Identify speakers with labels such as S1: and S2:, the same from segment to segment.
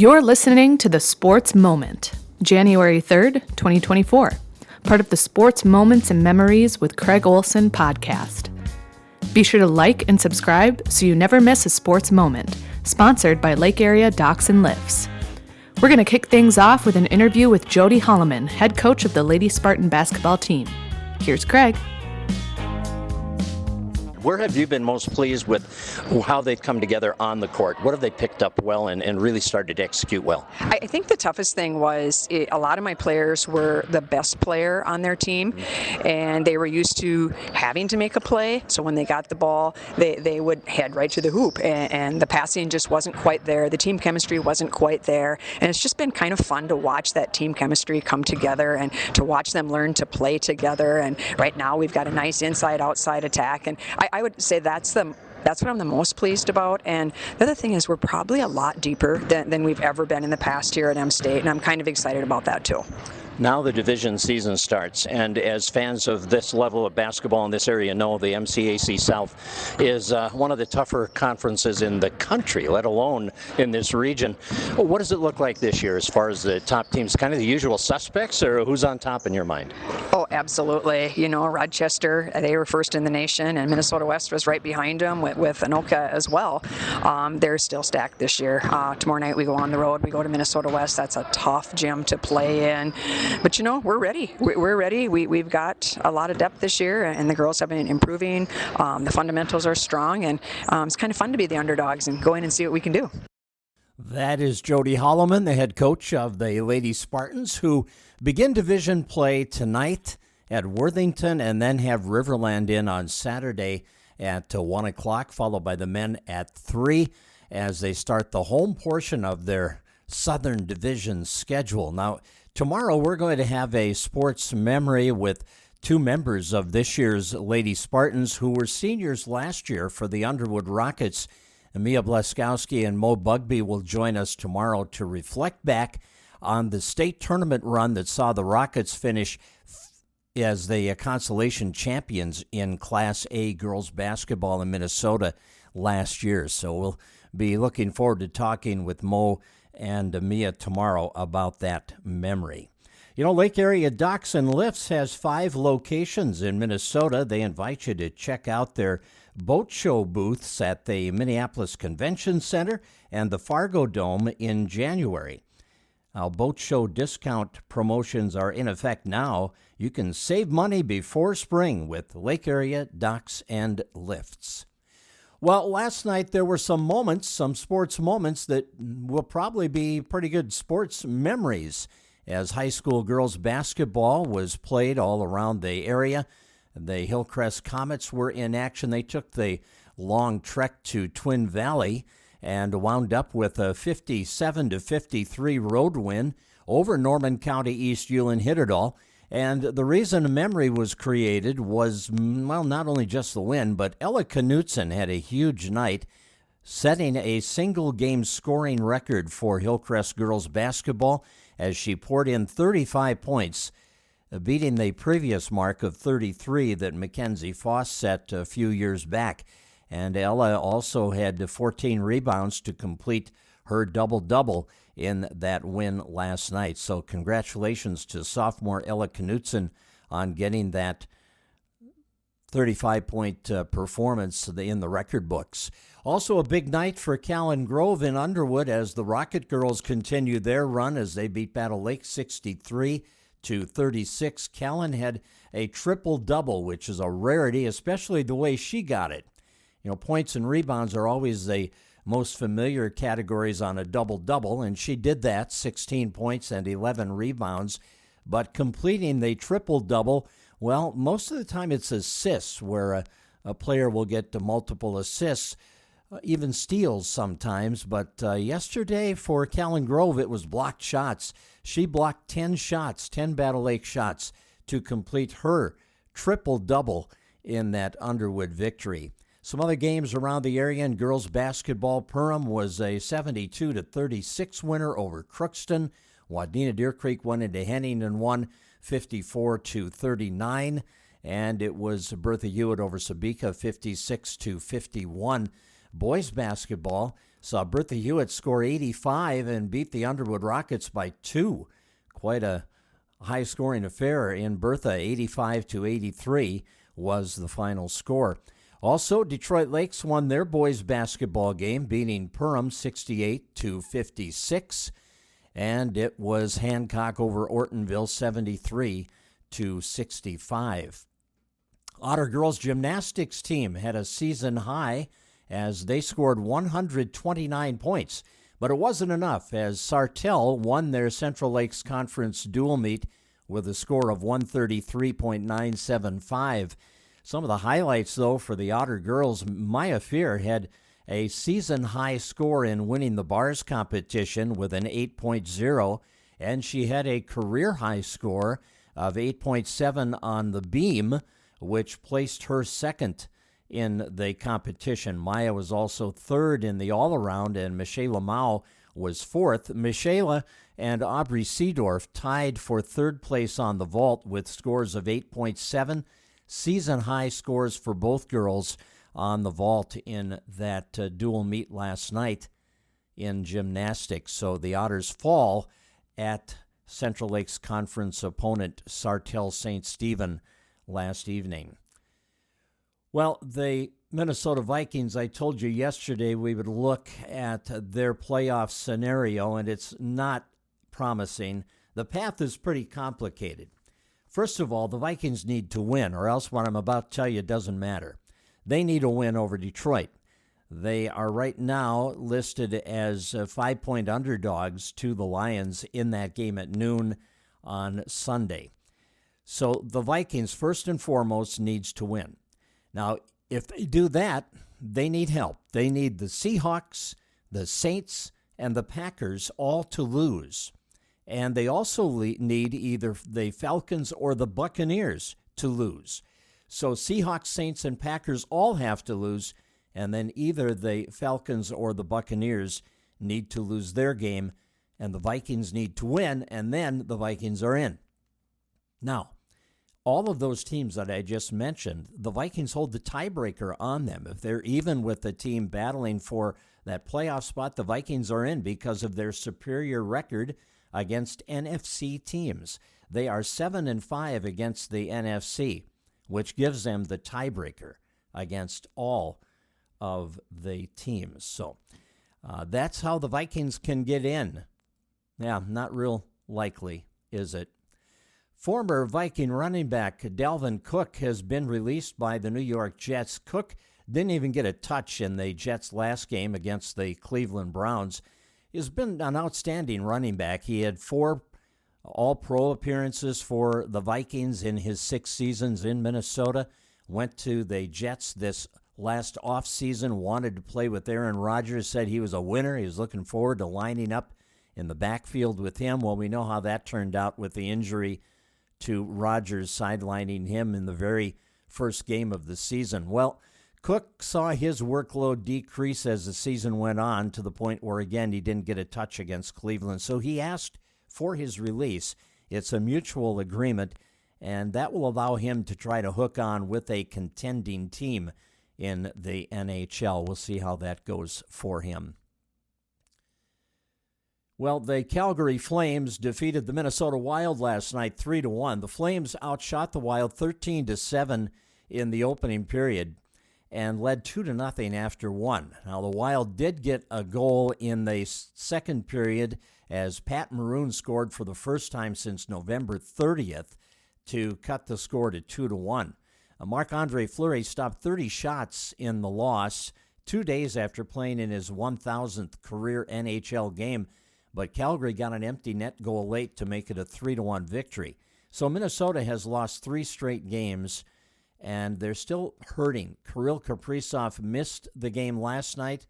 S1: You're listening to The Sports Moment, January 3rd, 2024, part of the Sports Moments and Memories with Craig Olson podcast. Be sure to like and subscribe so you never miss a sports moment, sponsored by Lake Area Docks and Lifts. We're going to kick things off with an interview with Jody Holloman, head coach of the Lady Spartan basketball team. Here's Craig.
S2: Where have you been most pleased with how they've come together on the court? What have they picked up well and really started to execute well?
S3: I think the toughest thing was a lot of my players were the best player on their team, and they were used to having to make a play. So when they got the ball, they would head right to the hoop, and the passing just wasn't quite there. The team chemistry wasn't quite there, and it's just been kind of fun to watch that team chemistry come together and to watch them learn to play together. And right now we've got a nice inside-outside attack, and I would say that's what I'm the most pleased about. And the other thing is we're probably a lot deeper than we've ever been in the past here at M State, and I'm kind of excited about that too.
S2: Now the division season starts, and as fans of this level of basketball in this area know, the MCAC South is one of the tougher conferences in the country, let alone in this region. What does it look like this year as far as the top teams? Kind of the usual suspects, or who's on top in your mind?
S3: Oh, absolutely. You know, Rochester, they were first in the nation, and Minnesota West was right behind them with Anoka as well. They're still stacked this year. Tomorrow night we go on the road. We go to Minnesota West. That's a tough gym to play in. But, you know, we're ready. We're ready. We've got a lot of depth this year, and the girls have been improving. The fundamentals are strong, and it's kind of fun to be the underdogs and go in and see what we can do.
S4: That is Jody Holloman, the head coach of the Lady Spartans, who begin division play tonight at Worthington and then have Riverland in on Saturday at 1 o'clock, followed by the men at 3 as they start the home portion of their Southern Division schedule. Now, tomorrow we're going to have a sports memory with two members of this year's Lady Spartans who were seniors last year for the Underwood Rockets. Mia Bleskowski and Mo Bugby will join us tomorrow to reflect back on the state tournament run that saw the Rockets finish as the consolation champions in Class A girls basketball in Minnesota last year. So we'll be looking forward to talking with Mo and Mia tomorrow about that memory. You know, Lake Area Docks and Lifts has 5 locations in Minnesota. They invite you to check out their boat show booths at the Minneapolis Convention Center and the Fargo Dome in January. Now, boat show discount promotions are in effect now. You can save money before spring with Lake Area Docks and Lifts. Well, last night there were some sports moments that will probably be pretty good sports memories as high school girls basketball was played all around the area. The Hillcrest Comets were in action. They took the long trek to Twin Valley and wound up with a 57-53 road win over Norman County East Ulen Hitterdal. And the reason a memory was created was, well, not only just the win, but Ella Knutson had a huge night, setting a single-game scoring record for Hillcrest girls basketball as she poured in 35 points, beating the previous mark of 33 that Mackenzie Foss set a few years back. And Ella also had 14 rebounds to complete her double-double in that win last night. So congratulations to sophomore Ella Knutson on getting that 35-point performance in the record books. Also a big night for Callan Grove in Underwood as the Rocket Girls continue their run as they beat Battle Lake 63-36. Callan had a triple-double, which is a rarity, especially the way she got it. You know, points and rebounds are always the most familiar categories on a double-double, and she did that, 16 points and 11 rebounds. But completing the triple-double, well, most of the time it's assists, where a player will get to multiple assists, even steals sometimes. But yesterday for Callan Grove, it was blocked shots. She blocked 10 shots, 10 Battle Lake shots, to complete her triple-double in that Underwood victory. Some other games around the area in girls basketball. Perham was a 72-36 winner over Crookston. Wadena Deer Creek went into Henning and won 54-39. And it was Bertha Hewitt over Sabika, 56-51. Boys basketball, saw Bertha Hewitt score 85 and beat the Underwood Rockets by 2. Quite a high-scoring affair in Bertha. 85-83 was the final score. Also, Detroit Lakes won their boys basketball game, beating Perham 68-56. And it was Hancock over Ortonville 73-65. Otter Girls Gymnastics team had a season high as they scored 129 points. But it wasn't enough as Sartell won their Central Lakes Conference dual meet with a score of 133.975. Some of the highlights, though, for the Otter Girls, Maya Fear had a season-high score in winning the bars competition with an 8.0, and she had a career-high score of 8.7 on the beam, which placed her second in the competition. Maya was also third in the all-around, and Michaela Mao was fourth. Michaela and Aubrey Seedorf tied for third place on the vault with scores of 8.7, season-high scores for both girls on the vault in that dual meet last night in gymnastics. So the Otters fall at Central Lakes Conference opponent Sartell St. Stephen last evening. Well, the Minnesota Vikings, I told you yesterday we would look at their playoff scenario, and it's not promising. The path is pretty complicated. First of all, the Vikings need to win, or else what I'm about to tell you doesn't matter. They need a win over Detroit. They are right now listed as 5-point underdogs to the Lions in that game at noon on Sunday. So the Vikings, first and foremost, needs to win. Now, if they do that, they need help. They need the Seahawks, the Saints, and the Packers all to lose. And they also need either the Falcons or the Buccaneers to lose. So Seahawks, Saints, and Packers all have to lose, and then either the Falcons or the Buccaneers need to lose their game, and the Vikings need to win, and then the Vikings are in. Now, all of those teams that I just mentioned, the Vikings hold the tiebreaker on them. If they're even with the team battling for that playoff spot, the Vikings are in because of their superior record against NFC teams. They are 7-5 against the NFC, which gives them the tiebreaker against all of the teams. So that's how the Vikings can get in. Yeah, not real likely, is it? Former Viking running back Dalvin Cook has been released by the New York Jets. Cook didn't even get a touch in the Jets' last game against the Cleveland Browns. He's been an outstanding running back. He had 4 All-Pro appearances for the Vikings in his 6 seasons in Minnesota. Went to the Jets this last offseason, wanted to play with Aaron Rodgers, said he was a winner. He was looking forward to lining up in the backfield with him. Well, we know how that turned out with the injury to Rodgers sidelining him in the very first game of the season. Well, Cook saw his workload decrease as the season went on to the point where, again, he didn't get a touch against Cleveland. So he asked for his release. It's a mutual agreement, and that will allow him to try to hook on with a contending team in the NHL. We'll see how that goes for him. Well, the Calgary Flames defeated the Minnesota Wild last night 3-1. The Flames outshot the Wild 13-7 in the opening period and led 2-0 after 1. Now, the Wild did get a goal in the second period as Pat Maroon scored for the first time since November 30th to cut the score to 2-1. Marc-Andre Fleury stopped 30 shots in the loss 2 days after playing in his 1,000th career NHL game, but Calgary got an empty net goal late to make it a 3-1 victory. So Minnesota has lost 3 straight games, and they're still hurting. Kirill Kaprizov missed the game last night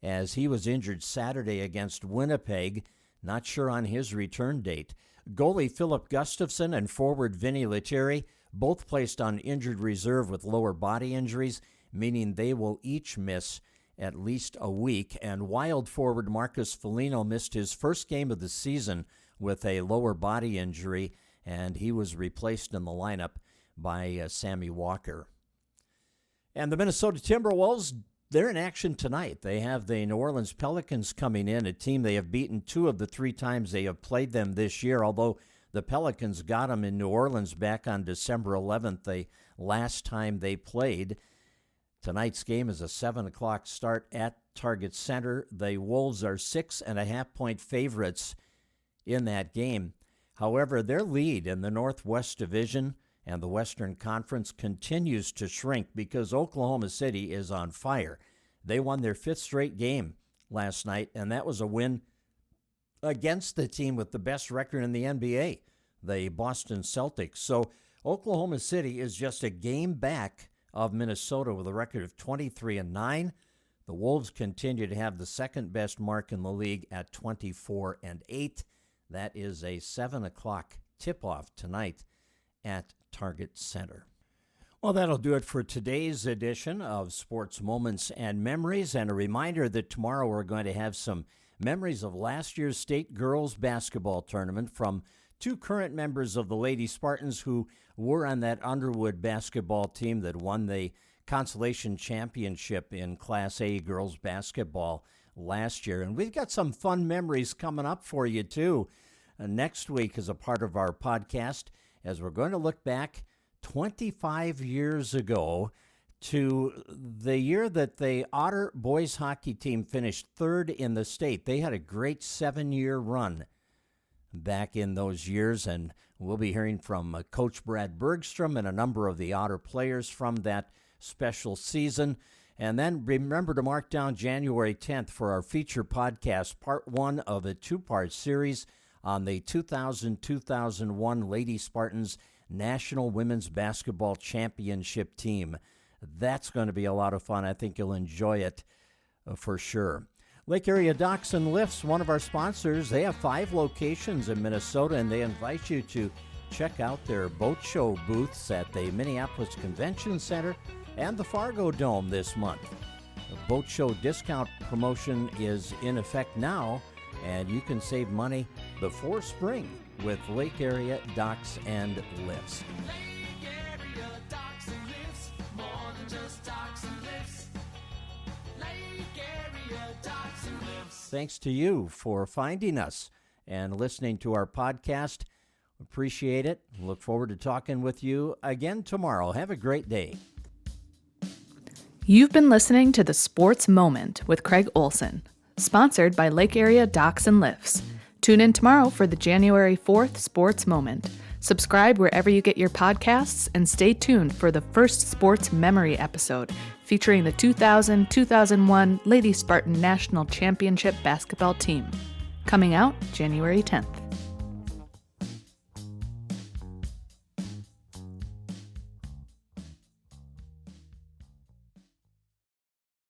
S4: as he was injured Saturday against Winnipeg. Not sure on his return date. Goalie Philip Gustafson and forward Vinny Lettieri both placed on injured reserve with lower body injuries, meaning they will each miss at least a week. And Wild forward Marcus Foligno missed his first game of the season with a lower body injury, and he was replaced in the lineup by Sammy Walker. And the Minnesota Timberwolves they're in action tonight. They have the New Orleans Pelicans coming in, a team they have beaten 2 of the 3 times they have played them this year, although the Pelicans got them in New Orleans back on December 11th, the last time they played. Tonight's game is a 7 o'clock start at Target Center. The Wolves are 6.5-point favorites in that game. However, their lead in the Northwest Division and the Western Conference continues to shrink because Oklahoma City is on fire. They won their 5th straight game last night, and that was a win against the team with the best record in the NBA, the Boston Celtics. So Oklahoma City is just a game back of Minnesota with a record of 23-9. The Wolves continue to have the second best mark in the league at 24-8. That is a 7 o'clock tip-off tonight at Target Center. Well, that'll do it for today's edition of Sports Moments and Memories. And a reminder that tomorrow we're going to have some memories of last year's state girls basketball tournament from 2 current members of the Lady Spartans who were on that Underwood basketball team that won the consolation championship in Class A girls basketball last year. And we've got some fun memories coming up for you, too, next week as a part of our podcast, as we're going to look back 25 years ago to the year that the Otter boys hockey team finished 3rd in the state. They had a great 7-year run back in those years, and we'll be hearing from Coach Brad Bergstrom and a number of the Otter players from that special season. And then remember to mark down January 10th for our feature podcast, part 1 of a 2-part series on the 2000-2001 Lady Spartans National Women's Basketball Championship team. That's going to be a lot of fun. I think you'll enjoy it for sure. Lake Area Docks and Lifts, one of our sponsors, they have 5 locations in Minnesota, and they invite you to check out their boat show booths at the Minneapolis Convention Center and the Fargo Dome this month. The boat show discount promotion is in effect now, and you can save money before spring with Lake Area Docks and Lifts.
S5: Lake Area Docks and Lifts, more than just docks and lifts. Lake Area Docks and Lifts.
S4: Thanks to you for finding us and listening to our podcast. Appreciate it. Look forward to talking with you again tomorrow. Have a great day.
S1: You've been listening to The Sports Moment with Craig Olson, sponsored by Lake Area Docks and Lifts. Tune in tomorrow for the January 4th Sports Moment. Subscribe wherever you get your podcasts and stay tuned for the first sports memory episode featuring the 2000-2001 Lady Spartan National Championship basketball team. Coming out January 10th.